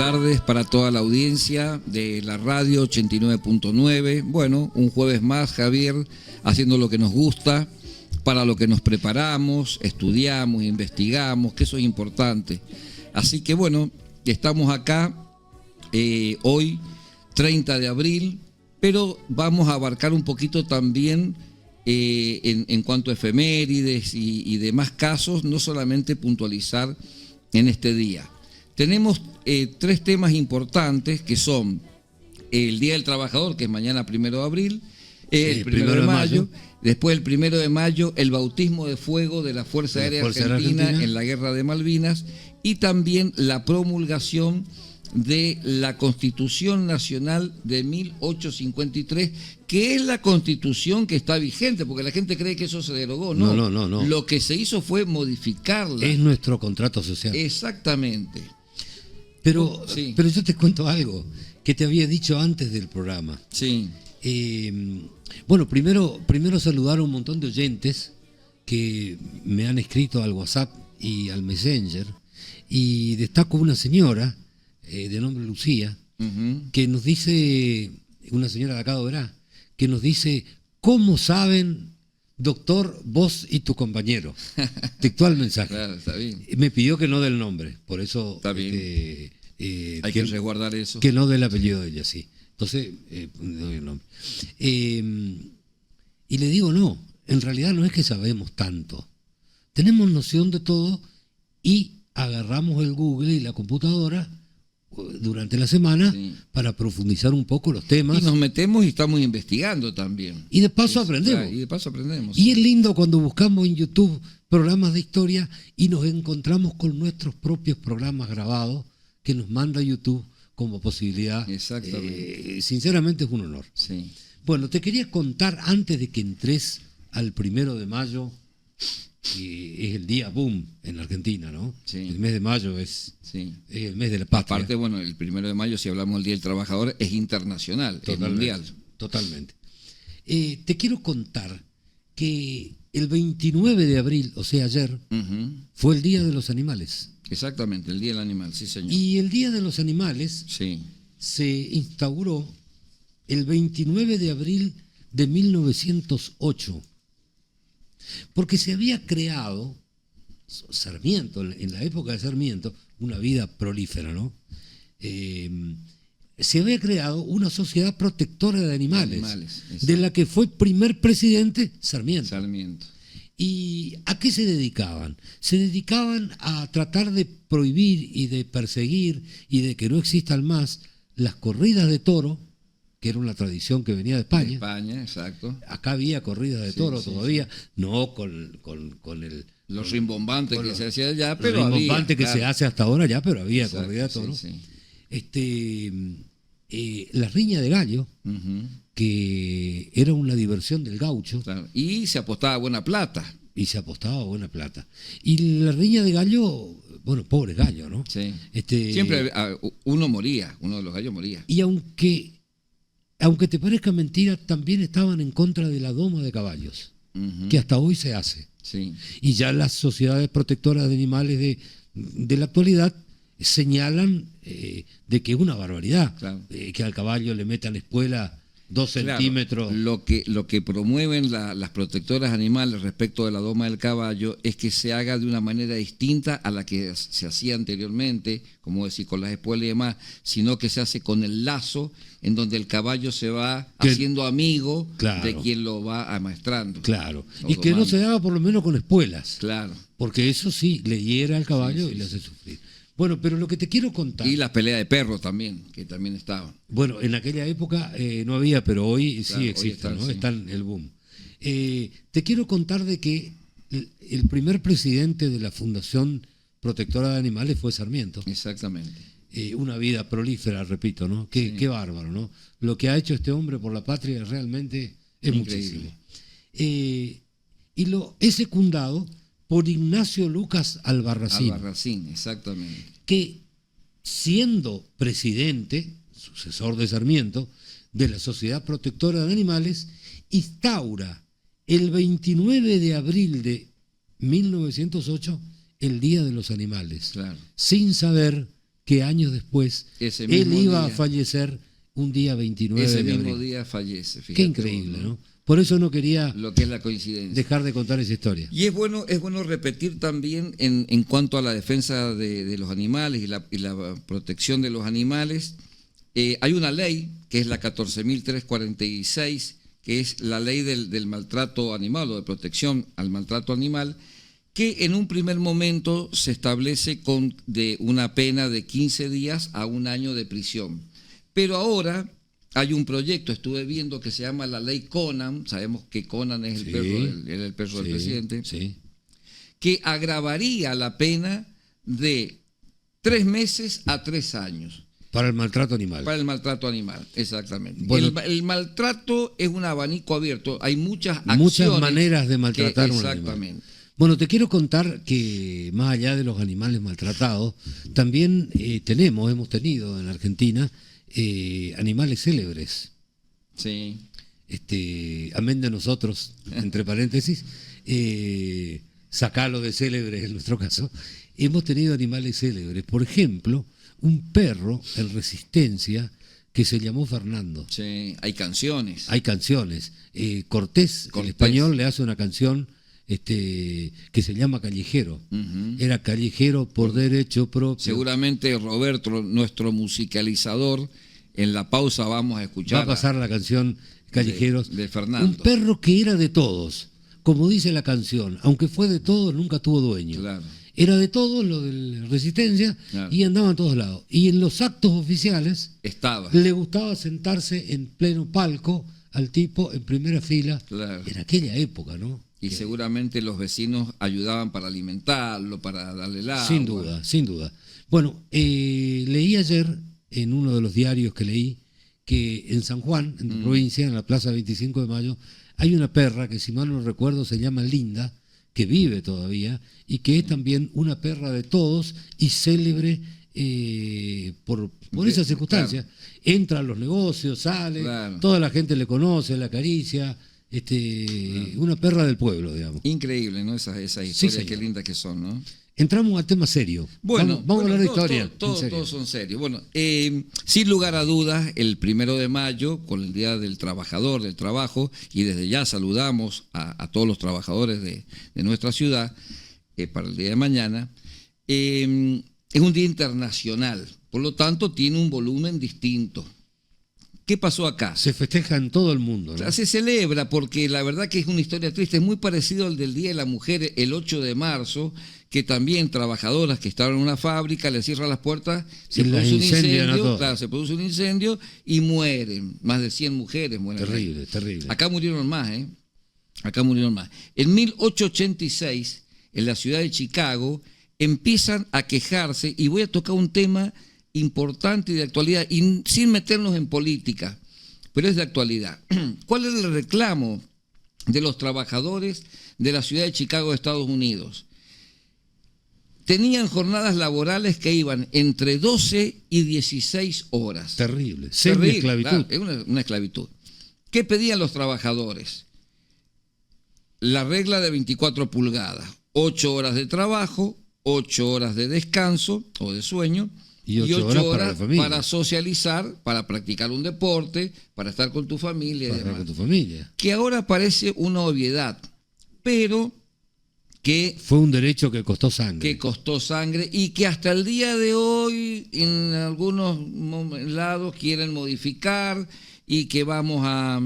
tardes para toda la audiencia de la radio 89.9. Bueno, un jueves más, Javier, haciendo lo que nos gusta, para lo que nos preparamos, estudiamos, investigamos, que eso es importante. Así que bueno, estamos acá hoy, 30 de abril, pero vamos a abarcar un poquito también en cuanto a efemérides y demás casos, no solamente puntualizar en este día. Tenemos tres temas importantes que son el Día del Trabajador, que es mañana 1 de abril, el 1 de mayo, después el 1 de mayo el bautismo de fuego de la Fuerza Aérea Argentina en la Guerra de Malvinas y también la promulgación de la Constitución Nacional de 1853, que es la Constitución que está vigente, porque la gente cree que eso se derogó. No. Lo que se hizo fue modificarla. Es nuestro contrato social. Exactamente. Pero yo te cuento algo que te había dicho antes del programa. Sí. Bueno, primero saludar a un montón de oyentes que me han escrito al WhatsApp y al Messenger, y destaco una señora de nombre Lucía, que nos dice, una señora de acá de Oberá, que nos dice: ¿cómo saben, doctor, vos y tu compañero? Textual mensaje. Claro, está bien. Me pidió que no dé el nombre, por eso está bien. Hay que resguardar eso. Que no dé el apellido de ella, sí. Entonces, doy el nombre. Y le digo, no, en realidad no es que sabemos tanto. Tenemos noción de todo y agarramos el Google y la computadora durante la semana para profundizar un poco los temas. Y nos metemos y estamos investigando también. Y de paso aprendemos. Y de paso aprendemos. Y es lindo cuando buscamos en YouTube programas de historia y nos encontramos con nuestros propios programas grabados que nos manda YouTube como posibilidad. Exactamente. Sinceramente es un honor. Sí. Bueno, te quería contar antes de que entres al 1 de mayo, que es el día boom en Argentina, ¿no? Sí. El mes de mayo es el mes de la patria. Aparte, bueno, el 1 de mayo, si hablamos del Día del Trabajador, es internacional, es mundial. Totalmente. Te quiero contar que el 29 de abril, o sea, ayer, fue el Día de los Animales. Exactamente, el Día del Animal, sí, señor. Y el Día de los Animales se instauró el 29 de abril de 1908. Porque se había creado, Sarmiento, en la época de Sarmiento, una vida prolífera, ¿no? Se había creado una sociedad protectora de animales de la que fue primer presidente Sarmiento. ¿Y a qué se dedicaban? Se dedicaban a tratar de prohibir y de perseguir y de que no existan más las corridas de toro, que era una tradición que venía de España. De España, exacto. Acá había corridas de toro todavía, no con el... Los rimbombantes que se hacían allá, pero había... Los rimbombantes que se hace hasta ahora ya, pero había corrida de toro. La riña de gallo, que era una diversión del gaucho. Claro. Y se apostaba buena plata. Y la riña de gallo, bueno, pobre gallo, ¿no? Sí. Siempre uno de los gallos moría. Y aunque te parezca mentira, también estaban en contra de la doma de caballos, que hasta hoy se hace. Sí. Y ya las sociedades protectoras de animales de la actualidad señalan de que es una barbaridad, que al caballo le metan espuela 2 centímetros. Lo que promueven las protectoras animales respecto de la doma del caballo es que se haga de una manera distinta a la que se hacía anteriormente, como decir, con las espuelas y demás, sino que se hace con el lazo, en donde el caballo se va haciendo amigo de quien lo va amaestrando. Claro, y que no se haga por lo menos con espuelas. Claro. Porque eso sí, le hiera al caballo y le hace sufrir. Bueno, pero lo que te quiero contar... Y las peleas de perros también, que también estaban. Bueno, en aquella época no había, pero hoy sí existen, ¿no? Están el boom. Te quiero contar de que el primer presidente de la Fundación Protectora de Animales fue Sarmiento. Exactamente. Una vida prolífera, repito, ¿no? Qué bárbaro, ¿no? Lo que ha hecho este hombre por la patria realmente es increíble. Muchísimo. Y es secundado por Ignacio Lucas Albarracín. Albarracín, exactamente. Que siendo presidente, sucesor de Sarmiento, de la Sociedad Protectora de Animales, instaura el 29 de abril de 1908 el Día de los Animales, sin saber que años después Ese él mismo iba a día. fallecer un día 29 Ese de mismo abril. día fallece, fíjate. Qué increíble, ¿no? Por eso no quería Lo que es la coincidencia. dejar de contar esa historia. Y es bueno repetir también en cuanto a la defensa de los animales y la protección de los animales. Hay una ley, que es la 14.346, que es la ley del maltrato animal o de protección al maltrato animal, que en un primer momento se establece de una pena de 15 días a 1 año de prisión. Pero ahora hay un proyecto, estuve viendo, que se llama la ley Conan, sabemos que Conan es el perro del presidente, que agravaría la pena de 3 meses a 3 años. Para el maltrato animal. Para el maltrato animal, exactamente. Bueno, el maltrato es un abanico abierto, hay muchas acciones. Muchas maneras de maltratar a un animal. Exactamente. Bueno, te quiero contar que más allá de los animales maltratados, también hemos tenido en Argentina animales célebres. Sí. Amén de nosotros, entre paréntesis, sacalo de célebres en nuestro caso, hemos tenido animales célebres. Por ejemplo, un perro en Resistencia que se llamó Fernando. Sí, hay canciones. Hay canciones. Cortés, el español, le hace una canción que se llama Callejero. Era callejero por derecho propio. Seguramente Roberto, nuestro musicalizador, en la pausa vamos a escuchar. Va a pasar la canción Callejeros. De Fernando. Un perro que era de todos. Como dice la canción, aunque fue de todos, nunca tuvo dueño. Claro. Era de todos, lo de la Resistencia, Claro. y andaba en todos lados. Y en los actos oficiales Estaba. le gustaba sentarse en pleno palco al tipo en primera fila. Claro. En aquella época, ¿no? Y seguramente los vecinos ayudaban para alimentarlo, para darle el agua. Sin duda, sin duda. Bueno, leí ayer en uno de los diarios que leí que en San Juan, en la provincia, en la Plaza 25 de Mayo, hay una perra que, si mal no recuerdo, se llama Linda, que vive todavía y que es también una perra de todos y célebre por esa circunstancia. Claro. Entra a los negocios, sale, claro. Toda la gente le conoce, la acaricia. Claro. Una perra del pueblo, digamos. Increíble, ¿no? Esas historias, qué lindas que son, ¿no? Entramos al tema serio. Bueno, vamos a hablar de historia. Todos son serios. Bueno, sin lugar a dudas, el 1 de mayo, con el Día del Trabajador, del Trabajo, y desde ya saludamos a todos los trabajadores de nuestra ciudad para el día de mañana, es un día internacional, por lo tanto tiene un volumen distinto. ¿Qué pasó acá? Se festeja en todo el mundo, ¿no? Se celebra porque la verdad que es una historia triste, es muy parecido al del Día de la Mujer, el 8 de marzo, que también trabajadoras que estaban en una fábrica, le cierran las puertas, se produce un incendio, claro, se produce un incendio y mueren, más de 100 mujeres mueren. Terrible, terrible. Acá murieron más, Acá murieron más. En 1886, en la ciudad de Chicago, empiezan a quejarse, y voy a tocar un tema importante y de actualidad, y sin meternos en política, pero es de actualidad. ¿Cuál es el reclamo de los trabajadores de la ciudad de Chicago de Estados Unidos? Tenían jornadas laborales que iban entre 12 y 16 horas. Terrible, semi-esclavitud. Claro, es una esclavitud. ¿Qué pedían los trabajadores? La regla de 24 pulgadas, 8 horas de trabajo, 8 horas de descanso o de sueño, y 8 horas para socializar, para practicar un deporte, para estar con tu familia y demás. Con tu familia. Que ahora parece una obviedad, pero que fue un derecho que costó sangre. Que costó sangre y que hasta el día de hoy en algunos lados quieren modificar y que vamos a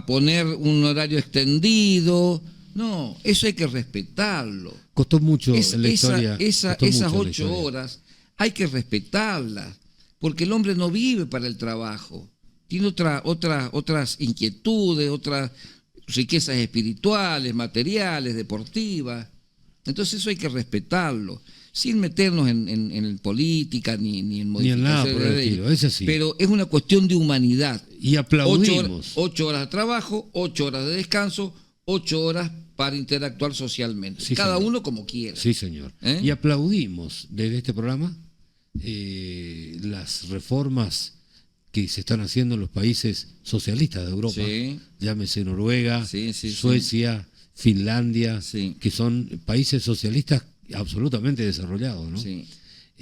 poner un horario extendido. No, eso hay que respetarlo. Costó mucho en la historia. Esas 8 horas hay que respetarlas, porque el hombre no vive para el trabajo. Tiene otras inquietudes, otras riquezas espirituales, materiales, deportivas. Entonces eso hay que respetarlo, sin meternos en política ni en modificación. Ni en nada por el estilo, es así. Pero es una cuestión de humanidad. Y aplaudimos. 8 horas de trabajo, 8 horas de descanso, 8 horas para interactuar socialmente. Sí, cada uno como quiera. Sí, señor. Y aplaudimos desde este programa las reformas que se están haciendo en los países socialistas de Europa. Sí. Llámese Noruega, Suecia, Finlandia, que son países socialistas absolutamente desarrollados, ¿no? Sí.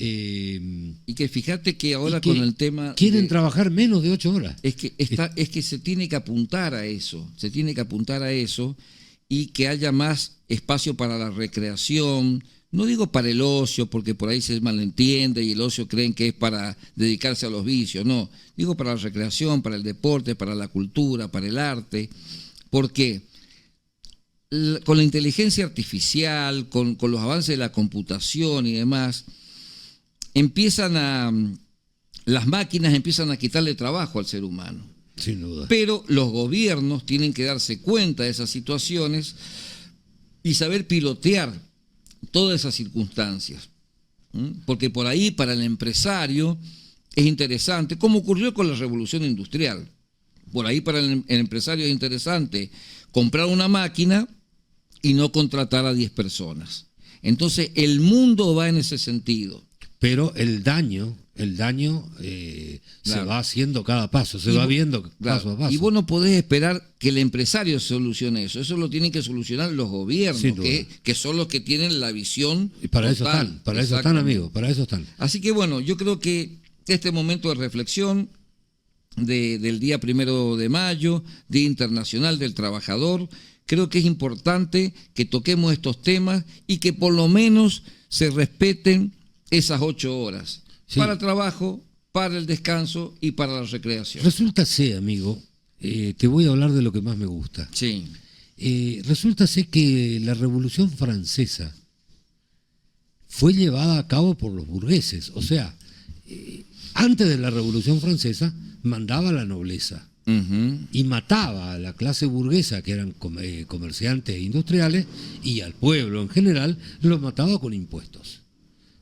Y que fíjate que ahora que con el tema quieren trabajar menos de 8 horas. Es que se tiene que apuntar a eso, y que haya más espacio para la recreación. No digo para el ocio, porque por ahí se malentiende y el ocio creen que es para dedicarse a los vicios, no. Digo para la recreación, para el deporte, para la cultura, para el arte. Porque con la inteligencia artificial, con los avances de la computación y demás, las máquinas empiezan a quitarle trabajo al ser humano. Sin duda. Pero los gobiernos tienen que darse cuenta de esas situaciones y saber pilotear todas esas circunstancias. Porque por ahí para el empresario es interesante, como ocurrió con la revolución industrial. Por ahí para el empresario es interesante comprar una máquina y no contratar a 10 personas. Entonces el mundo va en ese sentido. Pero el daño se va haciendo cada paso, se va viendo paso a paso. Y vos no podés esperar que el empresario solucione eso lo tienen que solucionar los gobiernos, que son los que tienen la visión. Y para total. eso están, amigos, para eso están. Así que bueno, yo creo que este momento de reflexión del día 1 de mayo, Día Internacional del Trabajador, creo que es importante que toquemos estos temas y que por lo menos se respeten esas 8 horas para el trabajo, para el descanso y para la recreación. Resulta ser, amigo, te voy a hablar de lo que más me gusta. Sí. Resulta ser que la Revolución Francesa fue llevada a cabo por los burgueses. O sea, antes de la Revolución Francesa mandaba la nobleza y mataba a la clase burguesa, que eran comerciantes e industriales, y al pueblo en general los mataba con impuestos.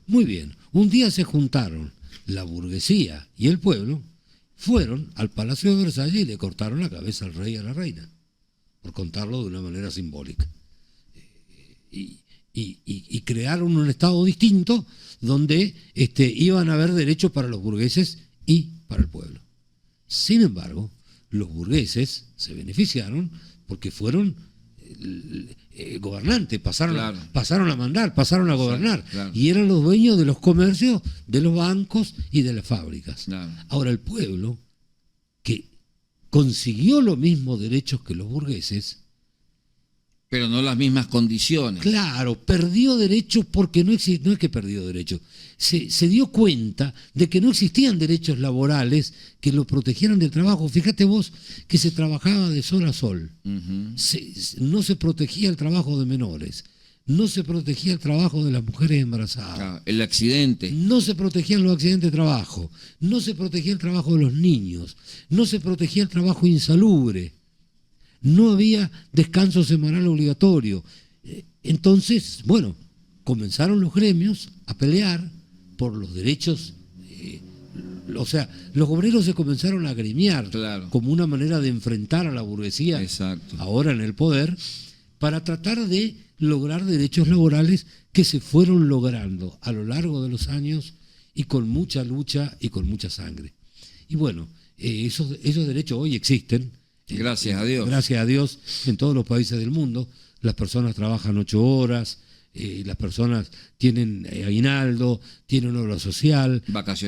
Muy bien, un día se juntaron la burguesía y el pueblo, fueron al Palacio de Versalles y le cortaron la cabeza al rey y a la reina, por contarlo de una manera simbólica. Y crearon un estado distinto donde iban a haber derechos para los burgueses y para el pueblo. Sin embargo, los burgueses se beneficiaron porque fueron gobernantes, pasaron a mandar, pasaron a gobernar, y eran los dueños de los comercios, de los bancos y de las fábricas. Claro. Ahora el pueblo, que consiguió los mismos derechos que los burgueses, pero no las mismas condiciones. Claro, perdió derechos porque no es que perdió derechos. Se dio cuenta de que no existían derechos laborales que lo protegieran del trabajo. Fíjate vos que se trabajaba de sol a sol. No se protegía el trabajo de menores. No se protegía el trabajo de las mujeres embarazadas. El accidente. No se protegían los accidentes de trabajo. No se protegía el trabajo de los niños. No se protegía el trabajo insalubre. No había descanso semanal obligatorio. Entonces, bueno, comenzaron los gremios a pelear por los derechos. O sea, los obreros se comenzaron a gremiar como una manera de enfrentar a la burguesía. Exacto. Ahora en el poder, para tratar de lograr derechos laborales que se fueron logrando a lo largo de los años y con mucha lucha y con mucha sangre. Y bueno, esos derechos hoy existen. Gracias a Dios. Gracias a Dios, en todos los países del mundo, las personas trabajan 8 horas, las personas tienen aguinaldo, tienen obra social,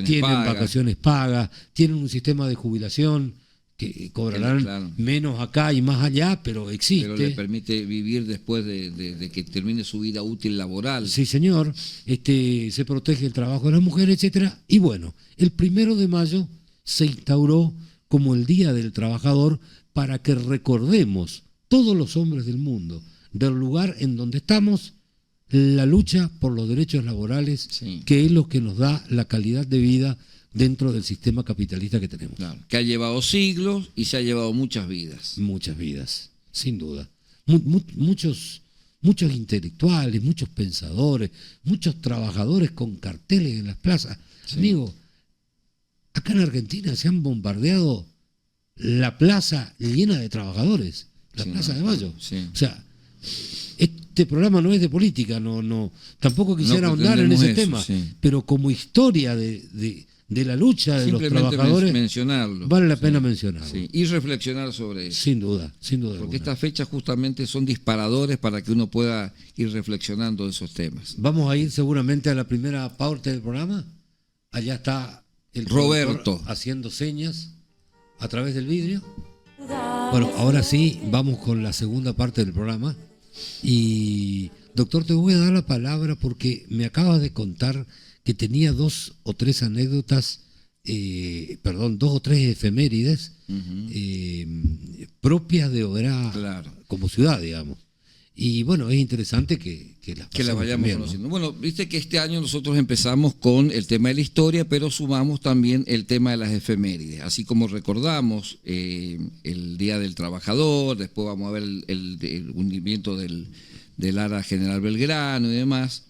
tienen vacaciones pagas, tienen un sistema de jubilación que cobrarán menos acá y más allá, pero existe. Pero le permite vivir después de que termine su vida útil laboral. Sí, señor. Se protege el trabajo de las mujeres, etcétera. Y bueno, el 1 de mayo se instauró como el Día del Trabajador, para que recordemos, todos los hombres del mundo, del lugar en donde estamos, la lucha por los derechos laborales, que es lo que nos da la calidad de vida dentro del sistema capitalista que tenemos. Claro, que ha llevado siglos y se ha llevado muchas vidas. Muchas vidas, sin duda. Muchos intelectuales, muchos pensadores, muchos trabajadores con carteles en las plazas. Amigo, acá en Argentina se han bombardeado la plaza llena de trabajadores, la Plaza de Mayo. O sea, este programa no es de política, tampoco quisiera ahondar en ese tema, pero como historia de de la lucha de los Simplemente trabajadores, mencionarlo. vale la pena mencionarlo. Sí, y reflexionar sobre eso. Sin duda Porque alguna. estas fechas justamente son disparadores para que uno pueda ir reflexionando en esos temas. Vamos a ir seguramente a la primera parte del programa. Allá está el Roberto productor haciendo señas a través del vidrio. Bueno, ahora sí, vamos con la segunda parte del programa. Y, doctor, te voy a dar la palabra porque me acabas de contar que tenía 2 o 3 anécdotas, 2 o 3 efemérides propias de Oberá, claro, como ciudad, digamos. Y bueno, es interesante que las vayamos también, conociendo. ¿no? Bueno, viste que este año nosotros empezamos con el tema de la historia, pero sumamos también el tema de las efemérides. Así como recordamos el Día del Trabajador, después vamos a ver el hundimiento del ARA General Belgrano y demás.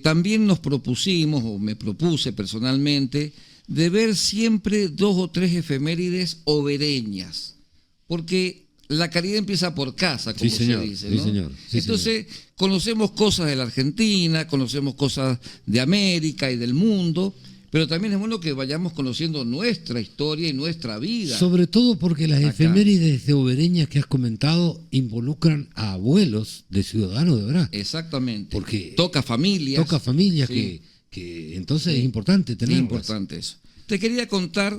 También nos propusimos, o me propuse personalmente, de ver siempre 2 o 3 efemérides obereñas, porque la caridad empieza por casa, como se dice, ¿no? Sí, señor. Entonces, conocemos cosas de la Argentina, conocemos cosas de América y del mundo, pero también es bueno que vayamos conociendo nuestra historia y nuestra vida. Sobre todo porque las acá. efemérides de obereñas que has comentado involucran a abuelos de ciudadanos de Oberá. Exactamente. Porque toca familias. Toca familias sí. que entonces es importante tenerlas. Es importante eso. Te quería contar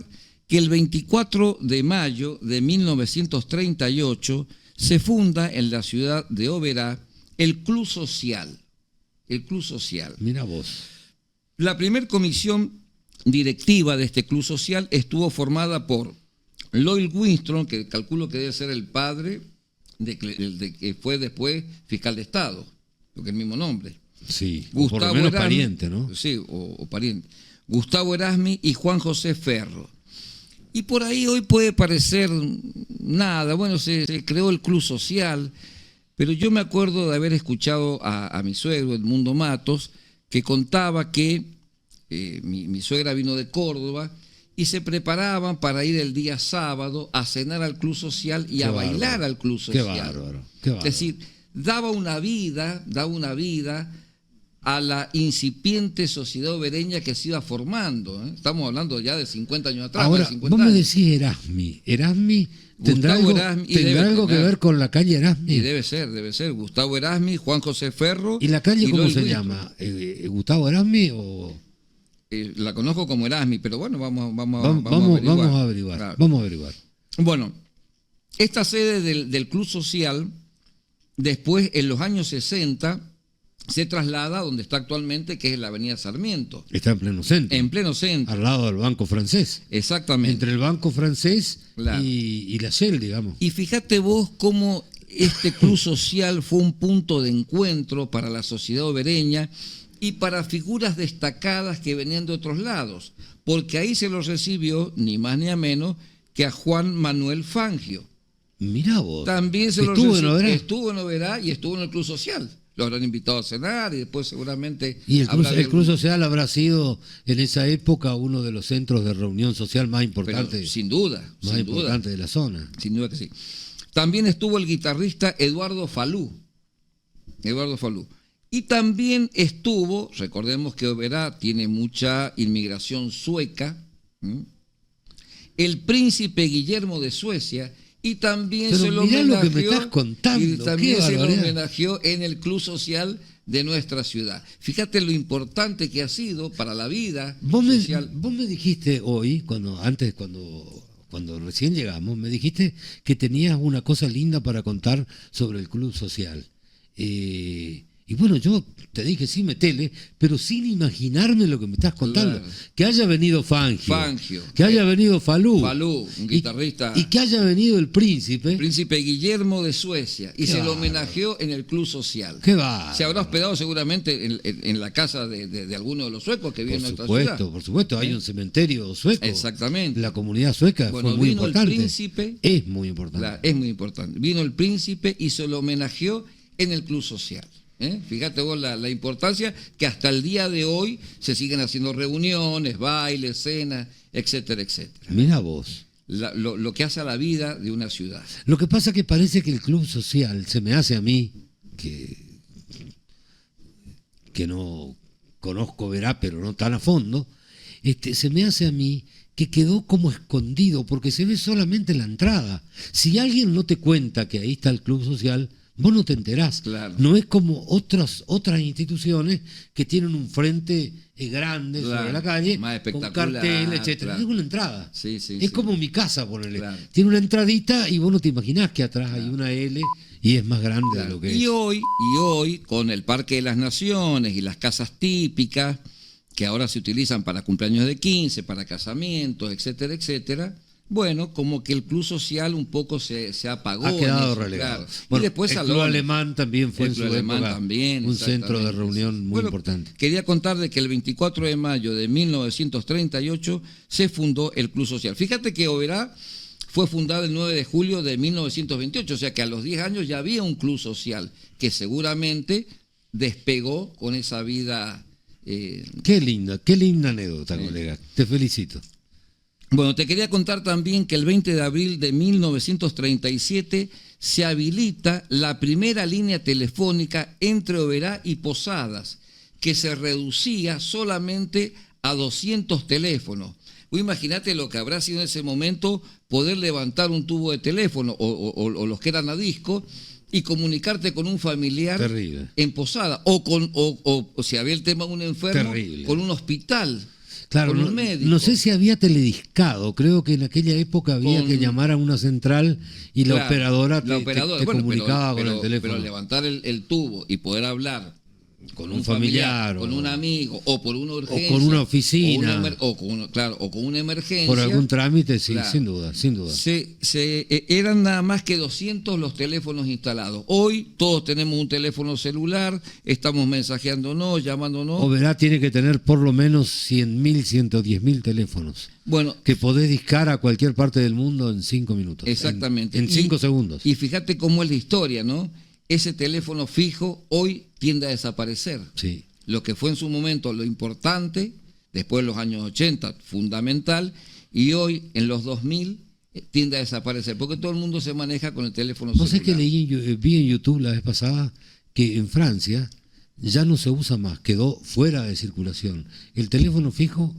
que el 24 de mayo de 1938 se funda en la ciudad de Oberá el Club Social. El Club Social. Mira vos. La primer comisión directiva de este Club Social estuvo formada por Lloyd Winston, que calculo que debe ser el padre de que fue después fiscal de Estado, porque es el mismo nombre. Sí, Gustavo por lo menos Erasmi, pariente, ¿no? Sí, o pariente. Gustavo Erasmi y Juan José Ferro. Y por ahí hoy puede parecer nada, bueno, se creó el Club Social, pero yo me acuerdo de haber escuchado a mi suegro, Edmundo Matos, que contaba que mi suegra vino de Córdoba y se preparaban para ir el día sábado a cenar al Club Social y a bailar al Club Social. Qué bárbaro, qué bárbaro. Es decir, daba una vida a la incipiente sociedad obereña que se iba formando. Estamos hablando ya de 50 años atrás. Ahora, 50 vos me años. decís Erasmi. ¿Erasmi tendrá Gustavo algo, Erasmi, y tendrá debe algo que tener. ver con la calle Erasmi? Y debe ser. Gustavo Erasmi, Juan José Ferro. ¿Y la calle cómo Lloyd se Winston. llama? ¿Gustavo Erasmi o...? La conozco como Erasmi, pero bueno, vamos a averiguar. Claro. Vamos a averiguar. Bueno, esta sede del Club Social, después en los años 60, se traslada a donde está actualmente, que es la Avenida Sarmiento. Está en pleno centro. En pleno centro. Al lado del Banco Francés. Exactamente. Entre el Banco Francés Claro. y la Shell, digamos. Y fíjate vos cómo este Club Social fue un punto de encuentro para la sociedad obereña y para figuras destacadas que venían de otros lados, porque ahí se los recibió ni más ni a menos que a Juan Manuel Fangio. Mirá vos. También se ¿Estuvo en Oberá? Estuvo en Oberá y estuvo en el Club Social. Lo habrán invitado a cenar y después seguramente... Y el habrá Club Social habrá sido en esa época uno de los centros de reunión social más pero importantes. sin duda, Más sin duda. importante de la zona. Sin duda que sí. También estuvo el guitarrista Eduardo Falú. Y también estuvo, recordemos que Oberá tiene mucha inmigración sueca, el príncipe Guillermo de Suecia, y también Pero se lo mirá lo que me homenajeó, estás contando, y también qué se lo barbaridad. homenajeó en el Club Social de nuestra ciudad. Fíjate lo importante que ha sido para la vida social. Vos me dijiste hoy, cuando recién llegamos, me dijiste que tenías una cosa linda para contar sobre el Club Social. Y bueno, yo te dije, sí, metele, pero sin imaginarme lo que me estás contando. Claro. Que haya venido Fangio, que haya venido Falú, Un guitarrista. y que haya venido el príncipe. Príncipe Guillermo de Suecia, y Qué se lo bárbaro. homenajeó en el Club Social. Qué va. Se habrá hospedado seguramente en la casa de alguno de los suecos que viven en nuestra ciudad. Por supuesto, hay un cementerio sueco. Exactamente. La comunidad sueca Bueno, fue muy vino importante. el príncipe. Es muy importante. Es muy importante. Vino el príncipe y se lo homenajeó en el Club Social. Fíjate vos la importancia que hasta el día de hoy se siguen haciendo reuniones, bailes, cenas, etcétera, etcétera. Mira vos. Lo que hace a la vida de una ciudad. Lo que pasa que parece que el Club Social, se me hace a mí, que no conozco Oberá, pero no tan a fondo, se me hace a mí que quedó como escondido, porque se ve solamente la entrada. Si alguien no te cuenta que ahí está el club social, vos no te enterás. Claro. No es como otras instituciones que tienen un frente grande sobre la calle, con cartel, etcétera. Claro. Es una entrada. Sí, es como mi casa, ponele. Claro. Tiene una entradita y vos no te imaginás que atrás hay una L y es más grande de lo que es. Y hoy, con el Parque de las Naciones y las casas típicas, que ahora se utilizan para cumpleaños de 15, para casamientos, etcétera, etcétera, bueno, como que el club social un poco se apagó. Ha quedado relegado. Claro. Bueno, y después el club alemán también fue en su época un centro de reunión muy importante. Quería contar de que el 24 de mayo de 1938 se fundó el club social. Fíjate que Oberá fue fundada el 9 de julio de 1928, o sea que a los 10 años ya había un club social que seguramente despegó con esa vida. Qué linda anécdota, colega. Te felicito. Bueno, te quería contar también que el 20 de abril de 1937 se habilita la primera línea telefónica entre Oberá y Posadas, que se reducía solamente a 200 teléfonos. Imagínate lo que habrá sido en ese momento poder levantar un tubo de teléfono o los que eran a disco y comunicarte con un familiar. Terrible. En Posada o si había el tema de un enfermo. Terrible. Con un hospital. Claro, con un médico. No sé si había telediscado, creo que en aquella época había que llamar a una central y la operadora te comunicaba con el teléfono. Pero levantar el tubo y poder hablar con un familiar, con un amigo, o por una urgencia, o con una oficina, o con una emergencia, por algún trámite, sí, claro, sin duda. Eran nada más que 200 los teléfonos instalados. Hoy todos tenemos un teléfono celular, estamos mensajeándonos, llamándonos. Oberá tiene que tener por lo menos 100.000, 110.000 teléfonos. Bueno, que podés discar a cualquier parte del mundo en 5 minutos. Exactamente. En 5 segundos. Y fíjate cómo es la historia, ¿no? Ese teléfono fijo hoy tiende a desaparecer. Sí. Lo que fue en su momento lo importante, después de los años 80, fundamental, y hoy en los 2000 tiende a desaparecer, porque todo el mundo se maneja con el teléfono celular. ¿Vos sabés que vi en YouTube la vez pasada que en Francia ya no se usa más, quedó fuera de circulación el teléfono fijo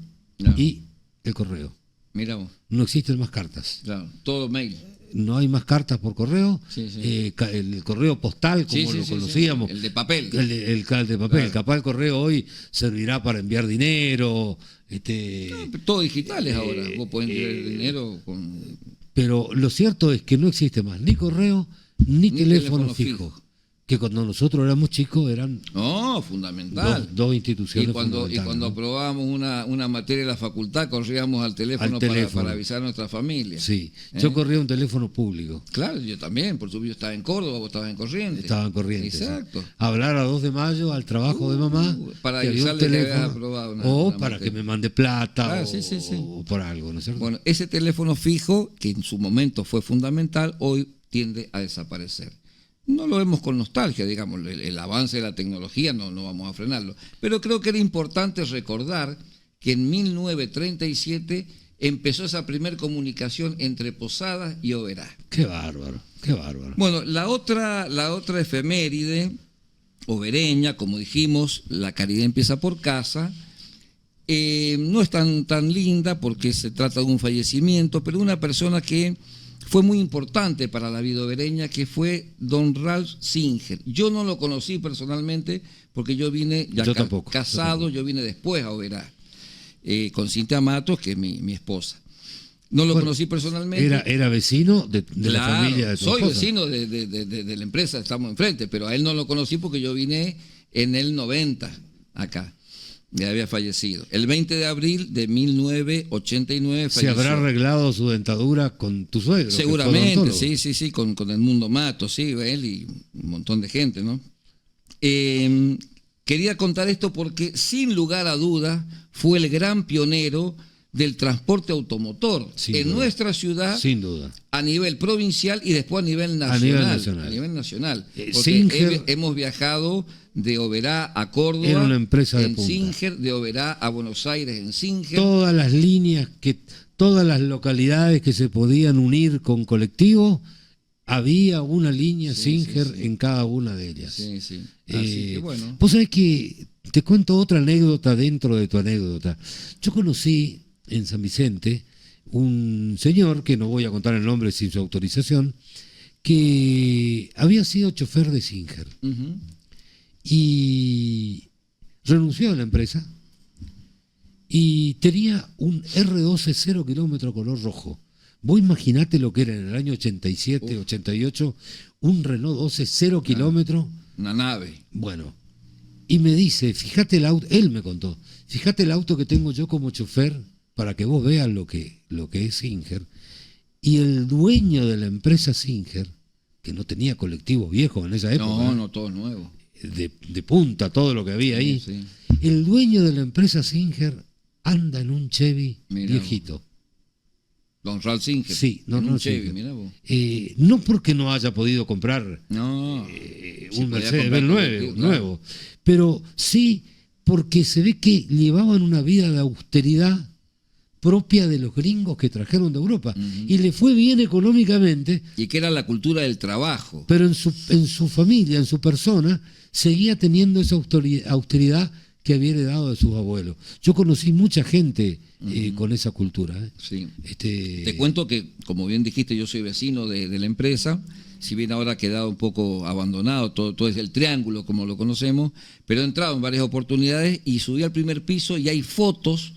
y el correo? Mira vos. No existen más cartas. Claro, todo mail. No hay más cartas por correo, el correo postal como lo conocíamos. El de papel. El de papel. Claro. Capaz el correo hoy servirá para enviar dinero. Todo digital es ahora. Vos podés enviar dinero con... Pero lo cierto es que no existe más ni correo ni teléfono fijo. Que cuando nosotros éramos chicos eran fundamental. Dos instituciones fundamentales. Y cuando aprobábamos una materia de la facultad, corríamos al teléfono. Para avisar a nuestra familia. Sí, yo corría un teléfono público. Claro, yo también, por supuesto, yo estaba en Córdoba, vos estabas en Corrientes. Estaba en Corrientes. Exacto. Sí. Hablar a 2 de mayo al trabajo de mamá. Para avisarle que habías aprobado una para que me mande plata o por algo, ¿no es cierto? Bueno, ese teléfono fijo, que en su momento fue fundamental, hoy tiende a desaparecer. No lo vemos con nostalgia, digamos, el avance de la tecnología no vamos a frenarlo. Pero creo que era importante recordar que en 1937 empezó esa primer comunicación entre Posadas y Oberá. Qué bárbaro, qué bárbaro. Bueno, la otra efeméride, obereña, como dijimos, la caridad empieza por casa. No es tan linda porque se trata de un fallecimiento, pero una persona que fue muy importante para la vida obereña, que fue don Ralph Singer. Yo no lo conocí personalmente porque yo vine ya casado, yo vine después a Oberá, con Cintia Matos, que es mi esposa. No lo conocí personalmente. Era vecino de la familia de tu esposa. Soy vecino de la empresa, estamos enfrente, pero a él no lo conocí porque yo vine en el 90 acá. Ya había fallecido. El 20 de abril de 1989 falleció. ¿Se habrá arreglado su dentadura con tu suegro? Seguramente, sí, con el Mundo Matos, sí, él y un montón de gente, ¿no? Quería contar esto porque, sin lugar a duda, fue el gran pionero del transporte automotor en nuestra ciudad, sin duda, a nivel provincial y después a nivel nacional. Porque hemos viajado de Oberá a Córdoba, era una empresa de en punta. Singer, de Oberá a Buenos Aires en Singer. Todas las líneas, todas las localidades que se podían unir con colectivo, había una línea Singer en cada una de ellas. Sí. Así que bueno. Vos sabés que te cuento otra anécdota dentro de tu anécdota. Yo conocí en San Vicente un señor, que no voy a contar el nombre sin su autorización, que había sido chofer de Singer Ujú. y renunció a la empresa y tenía un R12 0 kilómetro color rojo. Vos imaginate lo que era en el año 87, 88, un Renault 12 0 kilómetro. Una nave. Bueno, y me dice, fíjate el auto, él me contó, fíjate el auto que tengo yo como chofer para que vos veas lo que es Singer. Y el dueño de la empresa Singer, que no tenía colectivos viejos en esa época, No, todo nuevo. de punta todo lo que había ahí, Sí. el dueño de la empresa Singer anda en un Chevy Mirá viejito. Don Ralph Singer. Sí, no, En no, un Chevy, Singer. mirá vos. No porque no haya podido comprar No. Sí, un podía Mercedes comprar Benz colectivo, claro. nuevo, pero sí porque se ve que llevaban una vida de austeridad propia de los gringos que trajeron de Europa. Y le fue bien económicamente, Y que era la cultura del trabajo. pero en su familia, en su persona, seguía teniendo esa austeridad que había heredado de sus abuelos. Yo conocí mucha gente con esa cultura. Sí. Te cuento que, como bien dijiste, yo soy vecino de la empresa, si bien ahora ha quedado un poco abandonado, todo es el triángulo como lo conocemos, pero he entrado en varias oportunidades y subí al primer piso y hay fotos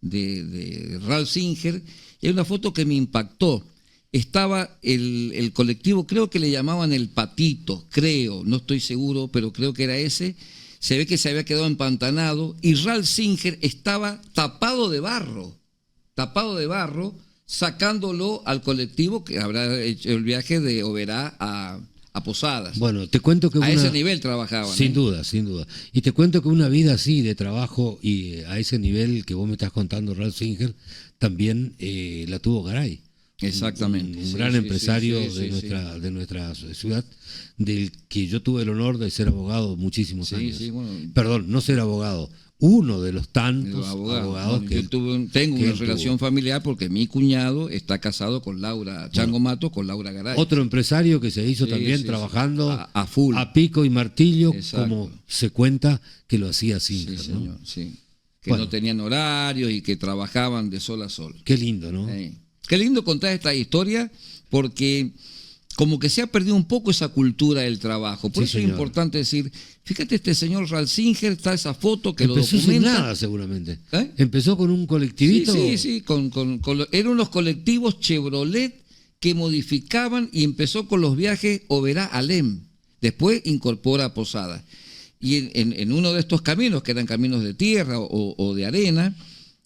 de Ralph Singer, y hay una foto que me impactó. Estaba el colectivo, creo que le llamaban el Patito, creo, no estoy seguro, pero creo que era ese. Se ve que se había quedado empantanado y Ralph Singer estaba tapado de barro, sacándolo al colectivo que habrá hecho el viaje de Oberá a Posadas. Bueno, te cuento que a ese nivel trabajaban. Sin duda, sin duda. Y te cuento que una vida así de trabajo y a ese nivel que vos me estás contando, Ralph Singer, también la tuvo Garay. Exactamente. Un gran empresario de nuestra ciudad, del que yo tuve el honor de ser abogado muchísimos años. Bueno, Perdón, no ser abogado, uno de los tantos abogados bueno, que yo tengo una relación familiar porque mi cuñado está casado con Laura Chango Mato, con Laura Garay. Otro empresario que se hizo también trabajando a full. a pico y martillo, Exacto. como se cuenta que lo hacía Singer, Sí, ¿no? señor, sí. Que Bueno. no tenían horarios y que trabajaban de sol a sol. Qué lindo, ¿no? Qué lindo contar esta historia porque como que se ha perdido un poco esa cultura del trabajo. Por Sí, eso es señor. importante decir, fíjate este señor Ralph Singer, está esa foto que Empezó lo sin documenta. nada, seguramente. ¿Eh? Empezó con un colectivito. Sí, eran unos colectivos Chevrolet que modificaban y empezó con los viajes Oberá-Alem. Después incorpora Posadas. Y en uno de estos caminos, que eran caminos de tierra o de arena,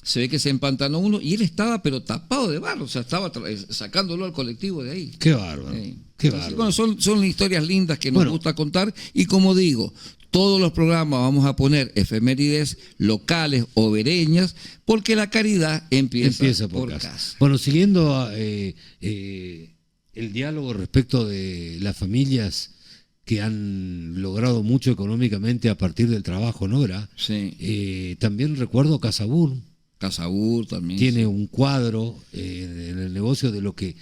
se ve que se empantanó uno y él estaba pero tapado de barro, o sea, estaba sacándolo al colectivo de ahí. Qué bárbaro. Qué Así, bárbaro. bueno, son historias lindas que nos gusta contar y como digo, todos los programas vamos a poner efemérides locales, obereñas, porque la caridad empieza por casa. Bueno, siguiendo el diálogo respecto de las familias que han logrado mucho económicamente a partir del trabajo, ¿no? ¿Verdad? Sí. También recuerdo Casabur. Casabur también. Tiene un cuadro en el negocio de lo que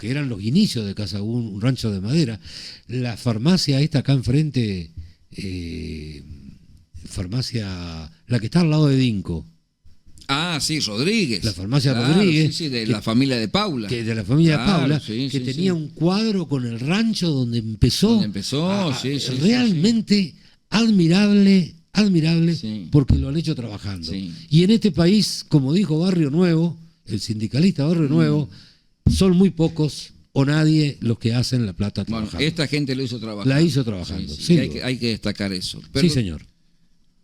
eran los inicios de Casabur, un rancho de madera. La farmacia esta acá enfrente, farmacia, la que está al lado de Dinco. Ah, sí, Rodríguez. La farmacia Rodríguez. Sí, de la familia de Paula. De la familia de Paula, sí, que tenía un cuadro con el rancho donde empezó. Sí. Realmente admirable, porque lo han hecho trabajando. Sí. Y en este país, como dijo Barrio Nuevo, el sindicalista Barrio Nuevo, son muy pocos o nadie los que hacen la plata trabajando. Bueno, esta gente lo hizo trabajando. La hizo trabajando. Sí, Sí, hay que destacar eso. Sí, señor.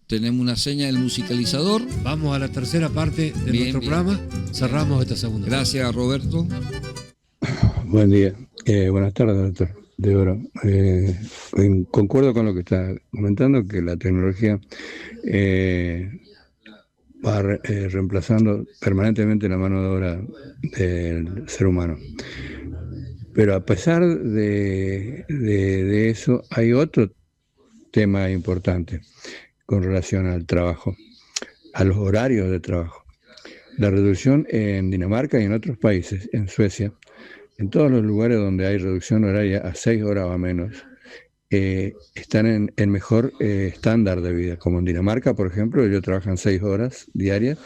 Tenemos una seña del musicalizador. Vamos a la tercera parte de nuestro programa. Cerramos esta segunda. Gracias, Roberto. Buen día. Buenas tardes, doctor de Oro. Concuerdo con lo que está comentando, que la tecnología va reemplazando permanentemente la mano de obra del ser humano. Pero a pesar de eso, hay otro tema importante con relación al trabajo, a los horarios de trabajo. La reducción en Dinamarca y en otros países, en Suecia, en todos los lugares donde hay reducción horaria a 6 horas o menos, están en mejor estándar de vida, como en Dinamarca, por ejemplo, ellos trabajan 6 horas diarias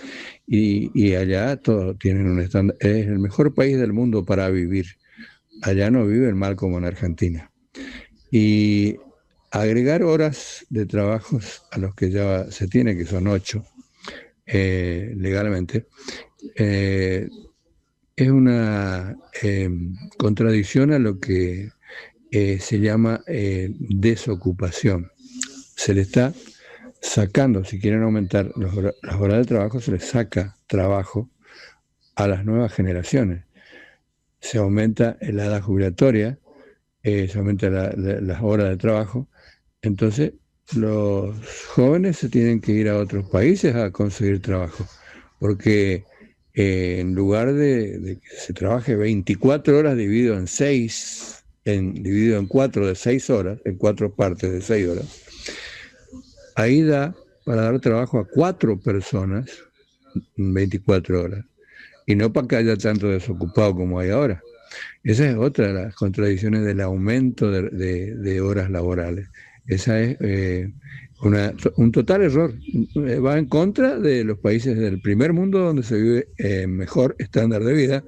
y allá todos tienen un estándar. Es el mejor país del mundo para vivir. Allá no viven mal como en Argentina. Y agregar horas de trabajos a los que ya se tiene, que son 8 legalmente, es una contradicción a lo que se llama desocupación. Se le está sacando, si quieren aumentar las horas de trabajo, se les saca trabajo a las nuevas generaciones. Se aumenta la edad jubilatoria, se aumenta las horas de trabajo. Entonces, los jóvenes se tienen que ir a otros países a conseguir trabajo, porque en lugar de que se trabaje 24 horas dividido en 6, dividido en 4 de 6 horas, en 4 partes de 6 horas, ahí da para dar trabajo a 4 personas en 24 horas, y no para que haya tanto desocupado como hay ahora. Esa es otra de las contradicciones del aumento de horas laborales. Esa es un total error. Va en contra de los países del primer mundo donde se vive mejor estándar de vida,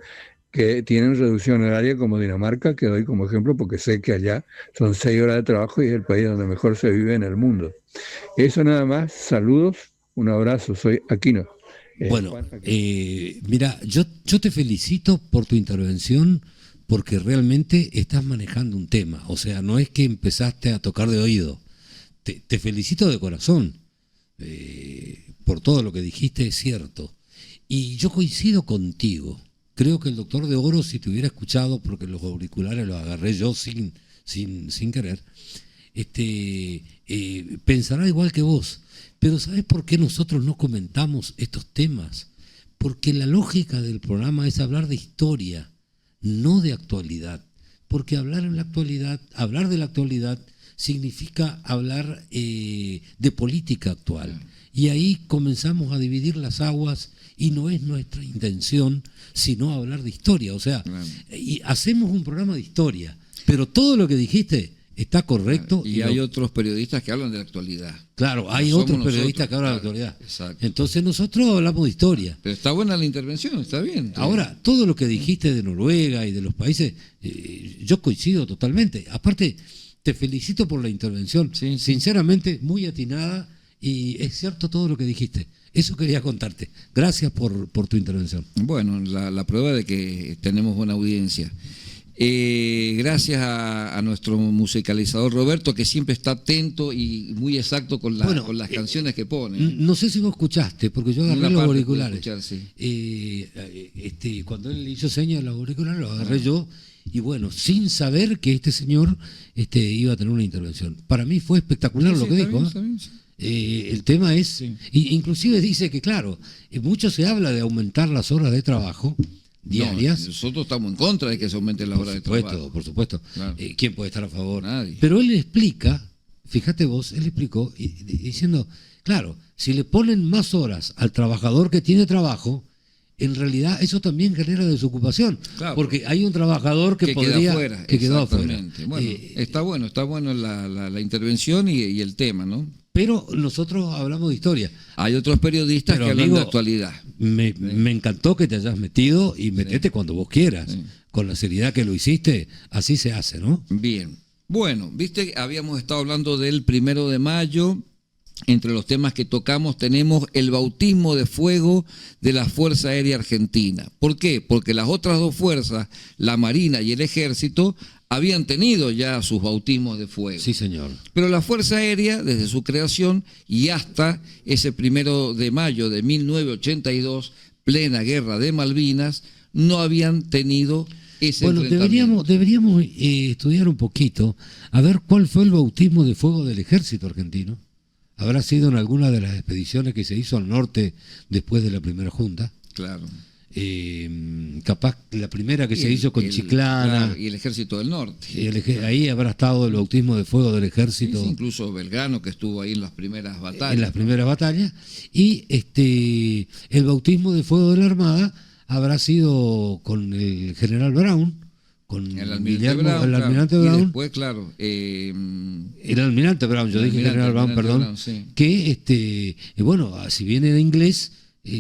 que tienen reducción horaria, como Dinamarca, que doy como ejemplo porque sé que allá son 6 horas de trabajo y es el país donde mejor se vive en el mundo. Eso nada más. Saludos, un abrazo, soy Aquino. Bueno, mira, yo te felicito por tu intervención, porque realmente estás manejando un tema. O sea, no es que empezaste a tocar de oído. Te felicito de corazón por todo lo que dijiste, es cierto. Y yo coincido contigo. Creo que el doctor de Oro, si te hubiera escuchado, porque los auriculares los agarré yo sin querer, pensará igual que vos. Pero ¿sabes por qué nosotros no comentamos estos temas? Porque la lógica del programa es hablar de historia, no de actualidad. Porque hablar de la actualidad significa hablar de política actual. Y ahí comenzamos a dividir las aguas y no es nuestra intención sino hablar de historia. O sea, y hacemos un programa de historia, pero todo lo que dijiste está correcto. Y hay otros periodistas que hablan de la actualidad. Claro, hay otros periodistas que hablan de la actualidad. Exacto. Entonces nosotros hablamos de historia. Pero está buena la intervención, está bien. Ahora, todo lo que dijiste de Noruega y de los países, yo coincido totalmente. Aparte, te felicito por la intervención. Sí. Sinceramente, muy atinada, y es cierto todo lo que dijiste. Eso quería contarte. Gracias por tu intervención. Bueno, la prueba de que tenemos buena audiencia. Gracias a nuestro musicalizador Roberto, que siempre está atento y muy exacto con las canciones que pone. No sé si vos escuchaste, porque yo agarré los auriculares. Escuchar, sí. Cuando él hizo señas de los auriculares, los agarré yo, y bueno, sin saber que este señor iba a tener una intervención. Para mí fue espectacular lo que dijo. Está bien, sí. El tema es, sí. Inclusive dice que, claro, mucho se habla de aumentar las horas de trabajo diarias. No, nosotros estamos en contra de que se aumenten las horas de trabajo. Por supuesto. Claro. ¿Quién puede estar a favor? Nadie. Pero él explica, fíjate vos, él explicó diciendo, claro, si le ponen más horas al trabajador que tiene trabajo, en realidad eso también genera desocupación, claro, porque hay un trabajador que podría quedó afuera. Bueno, está bueno la intervención y el tema, ¿no? Pero nosotros hablamos de historia. Hay otros periodistas que hablan de actualidad. Me encantó que te hayas metido, y metete cuando vos quieras. Sí. Con la seriedad que lo hiciste, así se hace, ¿no? Bien. Bueno, viste, habíamos estado hablando del 1 de mayo. Entre los temas que tocamos tenemos el bautismo de fuego de la Fuerza Aérea Argentina. ¿Por qué? Porque las otras dos fuerzas, la Marina y el Ejército, habían tenido ya sus bautismos de fuego. Sí, señor. Pero la Fuerza Aérea, desde su creación y hasta ese 1 de mayo de 1982, plena guerra de Malvinas, no habían tenido ese enfrentamiento. Deberíamos estudiar un poquito, a ver cuál fue el bautismo de fuego del Ejército argentino. ¿Habrá sido en alguna de las expediciones que se hizo al norte después de la primera junta? Claro. Capaz la primera que se hizo con Chiclana. Claro, y el Ejército del Norte. Ahí habrá estado el bautismo de fuego del Ejército. Sí, incluso Belgrano, que estuvo ahí en las primeras batallas. En las primeras batallas. Y el bautismo de fuego de la Armada habrá sido con el general Brown, el almirante Guillermo, Brown, el almirante claro. Brown. Y después, claro, El almirante Brown, yo el dije general Brown, almirante perdón, Brown, sí. que bueno, si bien era inglés,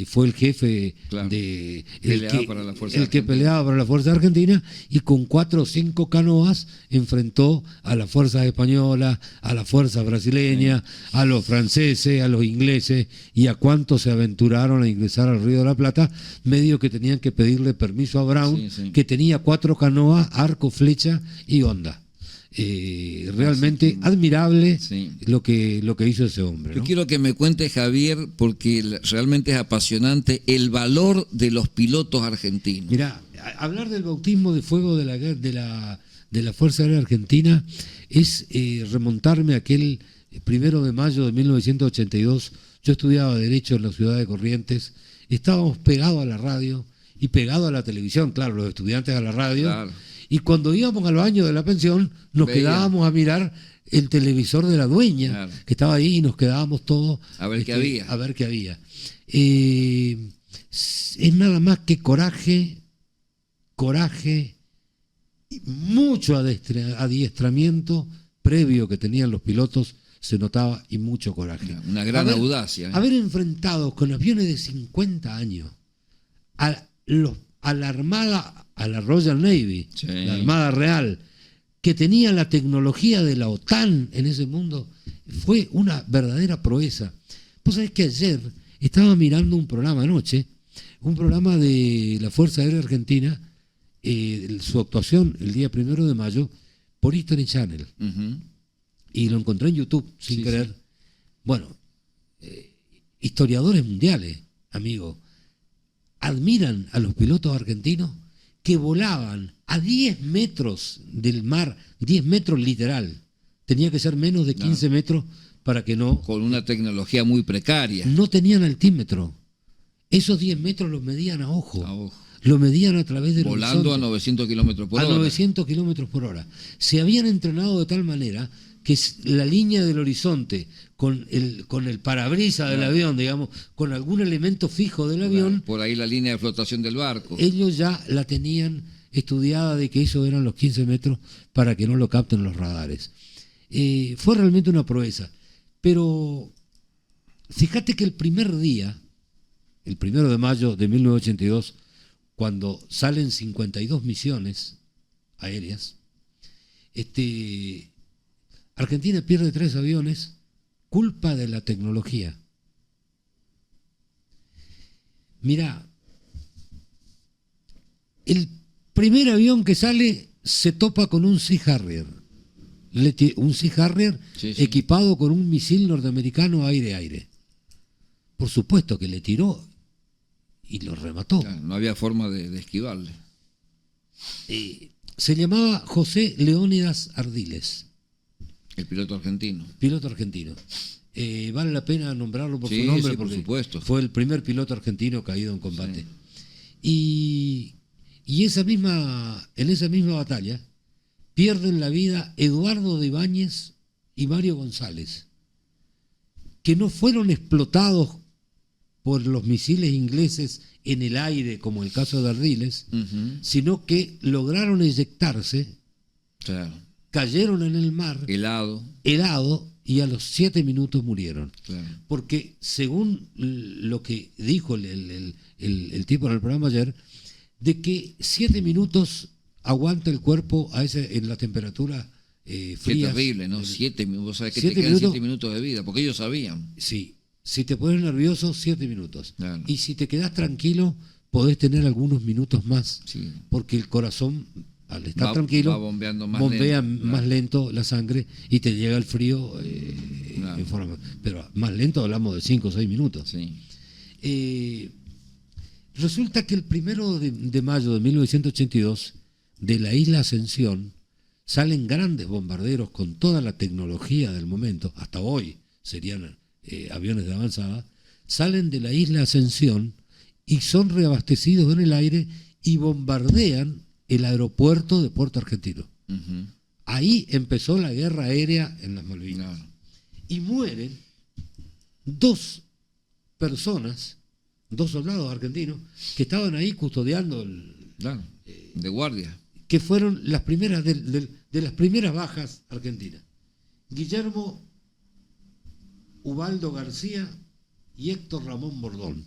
fue el jefe Claro. de Peleaba para la Fuerza el que Argentina. peleaba para la Fuerza Argentina, y con 4 o 5 canoas enfrentó a las fuerzas españolas, a las fuerzas brasileñas, a los franceses, a los ingleses, y a cuántos se aventuraron a ingresar al Río de la Plata, medio que tenían que pedirle permiso a Brown, Sí, sí. que tenía 4 canoas, arco, flecha y honda. Realmente admirable Sí. lo que hizo ese hombre, Yo ¿no? quiero que me cuente, Javier, porque realmente es apasionante, el valor de los pilotos argentinos. Mirá, hablar del bautismo de fuego de la Fuerza Aérea Argentina es remontarme a aquel 1 de mayo de 1982. Yo estudiaba Derecho en la ciudad de Corrientes, estábamos pegados a la radio y pegados a la televisión, claro, los estudiantes a la radio. Claro. Y cuando íbamos al baño de la pensión, nos Veía. quedábamos a mirar el televisor de la dueña, Claro. que estaba ahí, y nos quedábamos todos A ver qué había. A ver qué había. Es nada más que coraje, y mucho adiestramiento previo que tenían los pilotos, se notaba, y mucho coraje. Una gran audacia. Haber enfrentado con aviones de 50 años a la Armada, a la Royal Navy, Sí. la Armada Real, que tenía la tecnología de la OTAN en ese mundo, fue una verdadera proeza. Vos sabés que ayer estaba mirando un programa anoche, un programa de la Fuerza Aérea Argentina, su actuación el día 1 de mayo, por History Channel, Ujú. y lo encontré en YouTube sin Sí, querer. sí. Bueno, historiadores mundiales, amigo, admiran a los pilotos argentinos que volaban a 10 metros del mar, 10 metros literal. Tenía que ser menos de 15 metros para que no Con una tecnología muy precaria. tenían altímetro. Esos 10 metros los medían a ojo. A ojo. Lo medían a través del Volando a horizonte. 900 kilómetros por A hora. 900 kilómetros por hora. Se habían entrenado de tal manera que la línea del horizonte con el parabrisas del avión, digamos, con algún elemento fijo del avión, Por ahí la línea de flotación del barco. ellos ya la tenían estudiada de que esos eran los 15 metros para que no lo capten los radares. Fue realmente una proeza. Pero fíjate que el primer día, el 1 de mayo de 1982, cuando salen 52 misiones aéreas, Argentina pierde 3 aviones, culpa de la tecnología. Mirá, el primer avión que sale se topa con un Sea Harrier. Un Sea Harrier Sí, sí. equipado con un misil norteamericano aire-aire. Por supuesto que le tiró y lo remató. Claro, no había forma de esquivarle. Se llamaba José Leónidas Ardiles, El piloto argentino. piloto argentino. Vale la pena nombrarlo por Sí, su nombre, sí, por porque supuesto. fue el primer piloto argentino caído en combate. Y en esa misma batalla pierden la vida Eduardo de Ibáñez y Mario González, que no fueron explotados por los misiles ingleses en el aire, como el caso de Ardiles, Ujú. sino que lograron eyectarse, Claro. cayeron en el mar, Helado. helado, y a los 7 minutos murieron. Claro. Porque según lo que dijo el tipo en el programa ayer, de que 7 minutos aguanta el cuerpo en la temperatura Qué fría. terrible, ¿no? 7 minutos. Vos sabés que 7 te quedan minutos. 7 minutos de vida, porque ellos sabían. Sí, si te pones nervioso, 7 minutos. Claro. Y si te quedás tranquilo, podés tener algunos minutos más, Sí. porque el corazón, al estar Va- tranquilo, va bombeando más bombea lento, más claro. lento la sangre y te llega el frío Claro. en forma. Pero más lento hablamos de 5 o 6 minutos. Sí. Resulta que el 1 de mayo de 1982, de la isla Ascensión, salen grandes bombarderos con toda la tecnología del momento, hasta hoy serían aviones de avanzada, salen de la isla Ascensión y son reabastecidos en el aire y bombardean el aeropuerto de Puerto Argentino. Ujú. Ahí empezó la guerra aérea en las Malvinas. Claro. Y mueren 2 personas, 2 soldados argentinos, que estaban ahí custodiando Claro. De guardia. que fueron las primeras de las primeras bajas argentinas. Guillermo Ubaldo García y Héctor Ramón Bordón.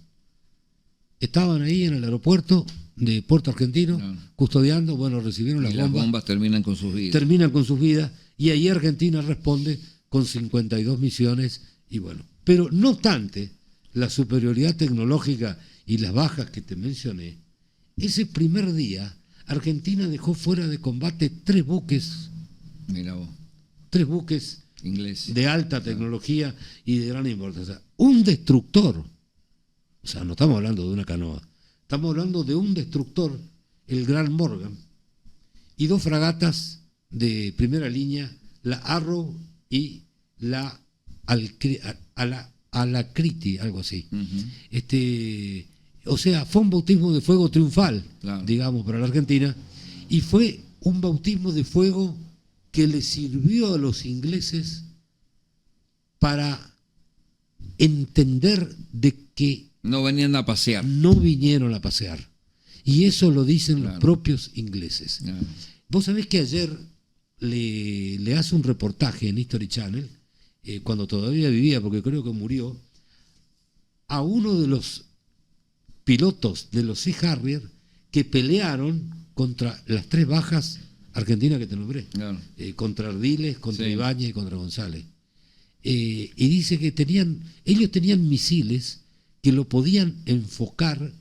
Estaban ahí en el aeropuerto de Puerto Argentino, custodiando, bueno, recibieron las bombas. Las bombas terminan con sus vidas. Terminan con sus vidas, y ahí Argentina responde con 52 misiones, y bueno. Pero no obstante, la superioridad tecnológica y las bajas que te mencioné, ese primer día Argentina dejó fuera de combate 3 buques. Mira vos. 3 buques ingleses de alta tecnología y de gran importancia. Un destructor, o sea, no estamos hablando de una canoa, estamos hablando de un destructor, el Gran Morgan, y 2 fragatas de primera línea, la Arrow y la Alacrity, algo así. O sea, fue un bautismo de fuego triunfal, digamos, para la Argentina, y fue un bautismo de fuego que le sirvió a los ingleses para entender de que no venían a pasear. No vinieron a pasear. Y eso lo dicen los propios ingleses. Vos sabés que ayer le hace un reportaje en History Channel, cuando todavía vivía, porque creo que murió, a uno de los pilotos de los Sea Harrier que pelearon contra las 3 bajas argentinas que te nombré, contra Ardiles, contra Ibáñez y contra González. Y dice que ellos tenían misiles que lo podían enfocar,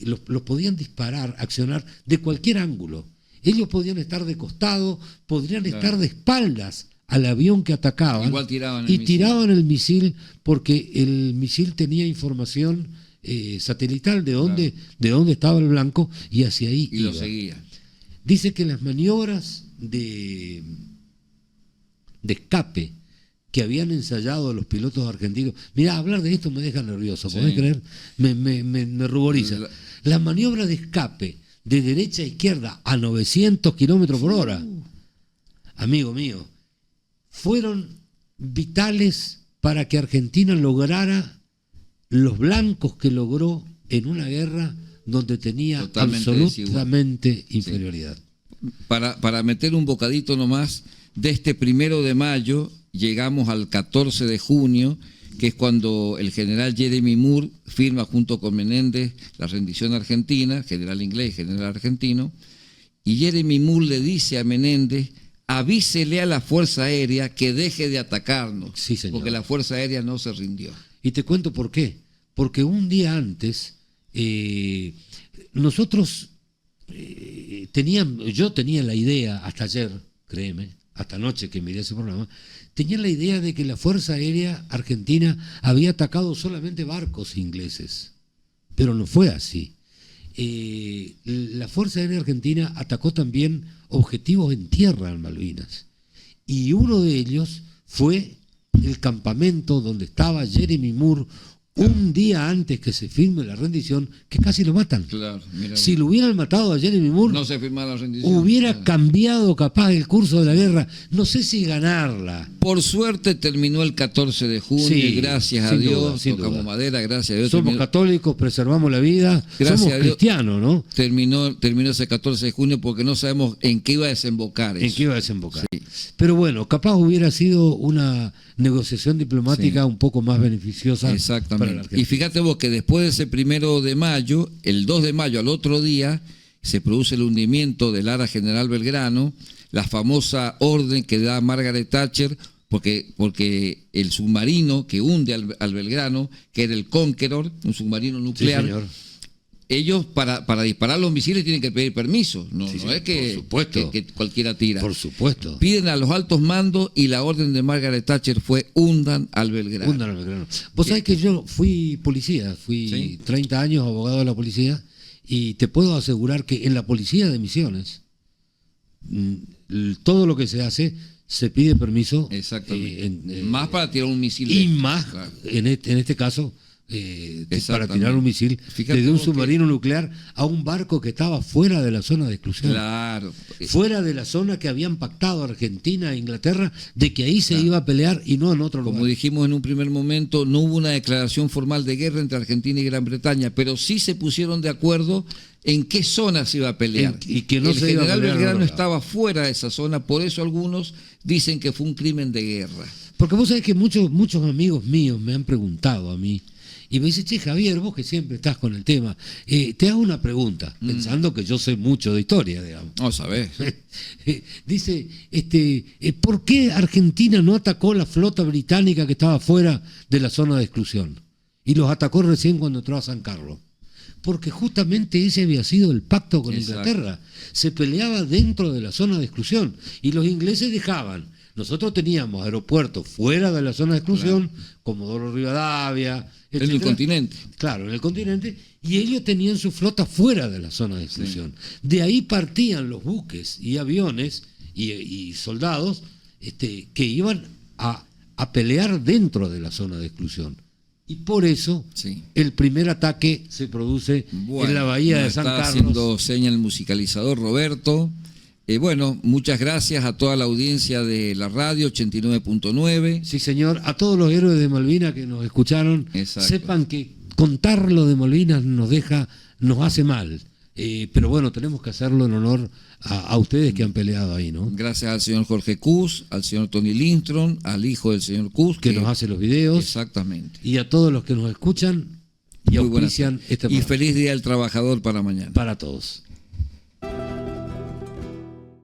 los podían disparar, accionar de cualquier ángulo. Ellos podían estar de costado, podrían estar de espaldas al avión que atacaban. Igual tiraban tiraban el misil, porque el misil tenía información satelital de dónde estaba el blanco, y hacia ahí iba. Lo seguía. Dice que las maniobras de escape que habían ensayado los pilotos argentinos, mirá, hablar de esto me deja nervioso, ¿podés creer? Me ruboriza. Las maniobras de escape de derecha a izquierda a 900 kilómetros por hora, amigo mío, fueron vitales para que Argentina lograra los blancos que logró en una guerra donde tenía absolutamente inferioridad. Para meter un bocadito nomás, de este 1 de mayo llegamos al 14 de junio, que es cuando el general Jeremy Moore firma junto con Menéndez la rendición argentina, general inglés y general argentino, y Jeremy Moore le dice a Menéndez: avísele a la Fuerza Aérea que deje de atacarnos, porque la Fuerza Aérea no se rindió. Y te cuento por qué. Porque un día antes, nosotros yo tenía la idea, hasta ayer, créeme, hasta anoche que miré ese programa, tenía la idea de que la Fuerza Aérea Argentina había atacado solamente barcos ingleses, pero no fue así. La Fuerza Aérea Argentina atacó también objetivos en tierra en Malvinas, y uno de ellos fue el campamento donde estaba Jeremy Moore un día antes que se firme la rendición, que casi lo matan. Si lo hubieran matado a Jeremy Moore, no se firmaba la rendición. Hubiera cambiado capaz el curso de la guerra, no sé si ganarla. Por suerte terminó el 14 de junio, y gracias a Dios, tocamos madera, gracias a Dios. Somos católicos, preservamos la vida, somos cristianos, ¿no? Terminó ese 14 de junio porque no sabemos en qué iba a desembocar eso. En qué iba a desembocar. Pero bueno, capaz hubiera sido una negociación diplomática un poco más beneficiosa. Exactamente. Y fíjate vos que después de ese 1 de mayo, el 2 de mayo, al otro día, se produce el hundimiento del Ara General Belgrano, la famosa orden que da Margaret Thatcher, porque el submarino que hunde al Belgrano, que era el Conqueror, un submarino nuclear, ellos para disparar los misiles tienen que pedir permiso, no es que cualquiera tira. Por supuesto. Piden a los altos mandos, y la orden de Margaret Thatcher fue: hundan al Belgrano. Hundan al Belgrano. Vos sabés que yo fui policía, 30 años abogado de la policía, y te puedo asegurar que en la policía de Misiones, todo lo que se hace, se pide permiso. Exactamente. Más para tirar un misil. Y más, en este caso, para tirar un misil desde un submarino nuclear a un barco que estaba fuera de la zona de exclusión. Claro. Fuera de la zona que habían pactado Argentina e Inglaterra de que ahí se iba a pelear y no en otro lugar. Como dijimos en un primer momento, no hubo una declaración formal de guerra entre Argentina y Gran Bretaña, pero sí se pusieron de acuerdo en qué zona se iba a pelear. Y que no el se iba a general pelear Belgrano estaba fuera de esa zona, por eso algunos dicen que fue un crimen de guerra. Porque vos sabés que muchos amigos míos me han preguntado a mí, y me dice, che, Javier, vos que siempre estás con el tema, te hago una pregunta, pensando que yo sé mucho de historia, digamos. No, sabés. Dice, ¿por qué Argentina no atacó la flota británica que estaba fuera de la zona de exclusión? Y los atacó recién cuando entró a San Carlos. Porque justamente ese había sido el pacto con Inglaterra. Se peleaba dentro de la zona de exclusión y los ingleses dejaban. Nosotros teníamos aeropuertos fuera de la zona de exclusión, Comodoro Rivadavia, en el continente. Claro, en el continente, y ellos tenían su flota fuera de la zona de exclusión. Sí. De ahí partían los buques y aviones y soldados que iban a pelear dentro de la zona de exclusión. Y por eso el primer ataque se produce en la bahía de San Carlos. Está haciendo seña el musicalizador Roberto. Bueno, muchas gracias a toda la audiencia de la radio 89.9. Sí, señor. A todos los héroes de Malvinas que nos escucharon, sepan que contar lo de Malvinas nos hace mal. Pero bueno, tenemos que hacerlo en honor a ustedes que han peleado ahí, ¿no? Gracias al señor Jorge Cus, al señor Tony Lindstrom, al hijo del señor Cus. Que nos hace los videos. Exactamente. Y a todos los que nos escuchan y auspician este programa. Y feliz Día del Trabajador para mañana. Para todos.